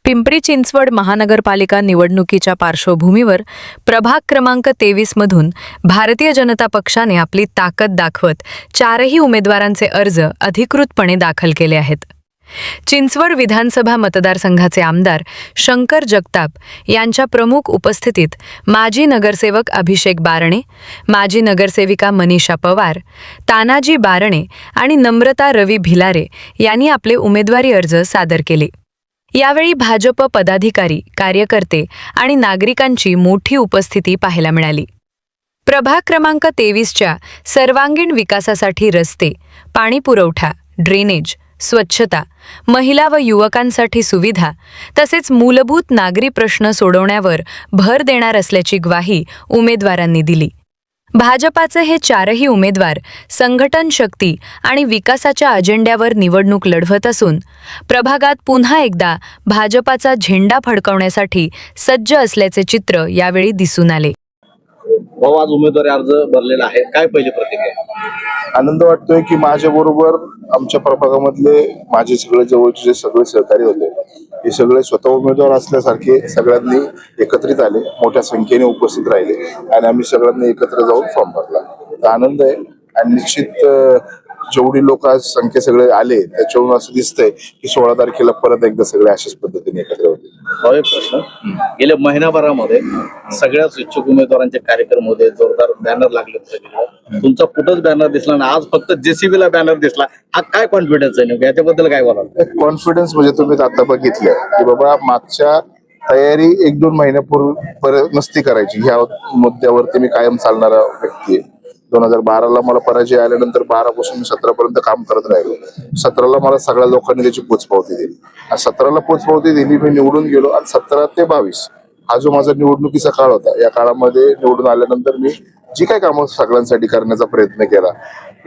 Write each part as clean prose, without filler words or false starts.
पिंपरी चिंचवड महानगरपालिका निवडणुकीच्या पार्श्वभूमीवर प्रभाग क्रमांक 23 मधून भारतीय जनता पक्षाने आपली ताकद दाखवत चारही उमेदवारांचे अर्ज अधिकृतपणे दाखल केले आहेत. चिंचवड विधानसभा मतदारसंघाचे आमदार शंकर जगताप यांच्या प्रमुख उपस्थितीत माजी नगरसेवक अभिषेक बारणे, माजी नगरसेविका मनीषा पवार, तानाजी बारणे आणि नम्रता रवी भिलारे यांनी आपले उमेदवारी अर्ज सादर केले. यावेळी भाजप पदाधिकारी, कार्यकर्ते आणि नागरिकांची मोठी उपस्थिती पाहायला मिळाली. प्रभाग क्रमांक 23च्या सर्वांगीण विकासासाठी रस्ते, पाणीपुरवठा, ड्रेनेज, स्वच्छता, महिला व युवकांसाठी सुविधा तसेच मूलभूत नागरी प्रश्न सोडवण्यावर भर देणार असल्याची ग्वाही उमेदवारांनी दिली. भाजपाचे हे चारही उमेदवार संघटन शक्ती आणि विकासाच्या अजेंड्यावर निवडणूक लढवत असून प्रभागात पुन्हा एकदा भाजपाचा झेंडा फडकवण्यासाठी सज्ज असल्याचे चित्र यावेळी दिसून आले. आज उमेदवारी अर्ज भरलेला आहे, काय पहिली प्रतिक्रिया? आनंद वाटतोय की माझ्या बरोबर आमच्या प्रभागामधले माझे सगळे जवळचे जे सगळे सहकारी होते हे सगळे स्वतः उमेदवार असल्यासारखे सगळ्यांनी एकत्रित आले, मोठ्या संख्येने उपस्थित राहिले आणि आम्ही सगळ्यांनी एकत्र जाऊन फॉर्म भरला. तर आनंद आहे आणि निश्चित जेवढी लोक आज संख्या सगळे आले त्याच्यावरून असं दिसतंय की 16 तारखेला परत एकदा सगळे अशाच पद्धतीने एकत्र होते. एक प्रश्न, गेल्या महिनाभरामध्ये सगळ्याच इच्छुक उमेदवारांचे कार्यक्रम होते, जोरदार बॅनर लागले होते. तुमचा कुठंच बॅनर दिसला ना, आज फक्त JCB ला बॅनर दिसला. हा काय कॉन्फिडन्स आहे, याच्याबद्दल काय बोलाल? कॉन्फिडन्स म्हणजे तुम्ही आता बघितलं की बाबा मागच्या तयारी 1-2 महिन्यापूर्वी नसती करायची. ह्या मुद्द्यावरती मी कायम चालणारा व्यक्ती आहे. 2012ला मला पराजय आल्यानंतर 12 पासून 17 पर्यंत काम करत राहिलो. 17ला मला सगळ्या लोकांनी त्याची पोचपावती दिली. 17ला पोचपावती दिली, मी निवडून गेलो आणि 17 ते 22 हा जो माझा निवडणुकीचा काळ होता, या काळामध्ये निवडून आल्यानंतर मी जी काही कामं सगळ्यांसाठी करण्याचा प्रयत्न केला,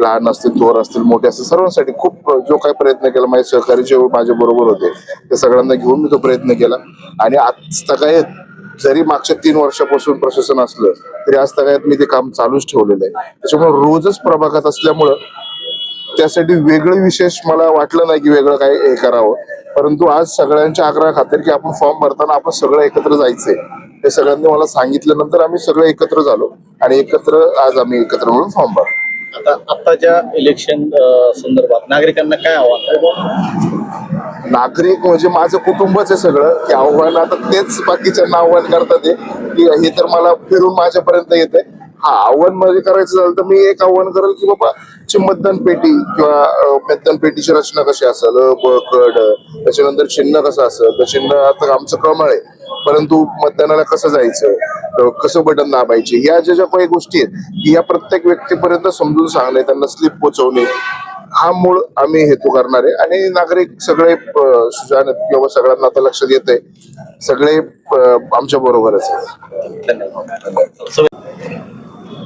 लहान असतील, थोर असतील, मोठे असतील, सर्वांसाठी खूप जो काही प्रयत्न केला, माझे सहकारी जे माझ्या बरोबर होते ते सगळ्यांना घेऊन मी तो प्रयत्न केला. आणि आज काय जरी मागच्या 3 वर्षापासून प्रशासन असलं तरी आज तगायत मी ते काम चालूच ठेवलेलं आहे. त्याच्यामुळे रोजच प्रभागात असल्यामुळं त्यासाठी वेगळं विशेष मला वाटलं नाही की वेगळं काय हे करावं. परंतु आज सगळ्यांच्या आग्रहा खातर की आपण फॉर्म भरताना आपण सगळं एकत्र जायचंय हे सगळ्यांनी मला सांगितल्यानंतर आम्ही सगळे एकत्र झालो आणि एकत्र आज आम्ही एकत्र मिळून फॉर्म भरलो. आताच्या इलेक्शन संदर्भात नागरिकांना काय आव्हान? नागरिक म्हणजे माझं कुटुंबच आहे सगळं, की आव्हान आता तेच बाकीच्यांना आव्हान करतात की हे तर मला फिरून माझ्यापर्यंत येते. हा, आव्हान मध्ये करायचं झालं तर मी एक आव्हान करेल की बाबा मतदान पेटी किंवा मतदान पेटीची रचना कशी असेल, ब क ड, त्याच्यानंतर चिन्ह कसं असेल, तर चिन्ह आता आमचं कमळ आहे, परंतु मतदानाला कसं जायचं, कसं बटन दाबायचे, या ज्या काही गोष्टी आहेत या प्रत्येक व्यक्तीपर्यंत समजून सांगणे, त्यांना स्लिप पोचवणे, हा मूळ आम्ही हेतू करणार आहे. आणि नागरिक सगळे सुजान किंवा सगळ्यांना आता लक्षात येत आहे, सगळे आमच्या बरोबरच आहे.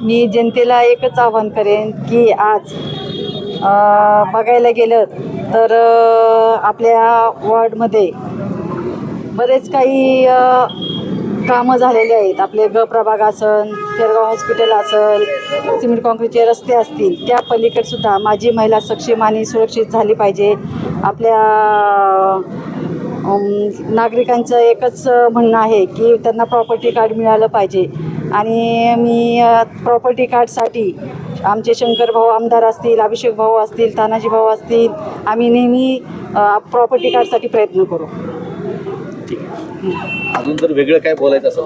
मी जनतेला एकच आवाहन करेन की आज बघायला गेलं तर आपल्या वॉर्डमध्ये बरेच काही कामं झालेले आहेत. आपले प्रभाग असेल, तेरगाव हॉस्पिटल असेल, सिमेंट कॉन्क्रीटचे रस्ते असतील, त्या पलीकडे सुद्धा माझी महिला सक्षम आणि सुरक्षित झाली पाहिजे. आपल्या नागरिकांचं एकच म्हणणं आहे की त्यांना प्रॉपर्टी कार्ड मिळालं पाहिजे. आणि मी प्रॉपर्टी कार्डसाठी आमचे शंकर भाऊ आमदार असतील, अभिषेक भाऊ असतील, तानाजी भाऊ असतील, आम्ही नेहमी प्रॉपर्टी कार्डसाठी प्रयत्न करू. अजून जर वेगळं काय बोलायचं असेल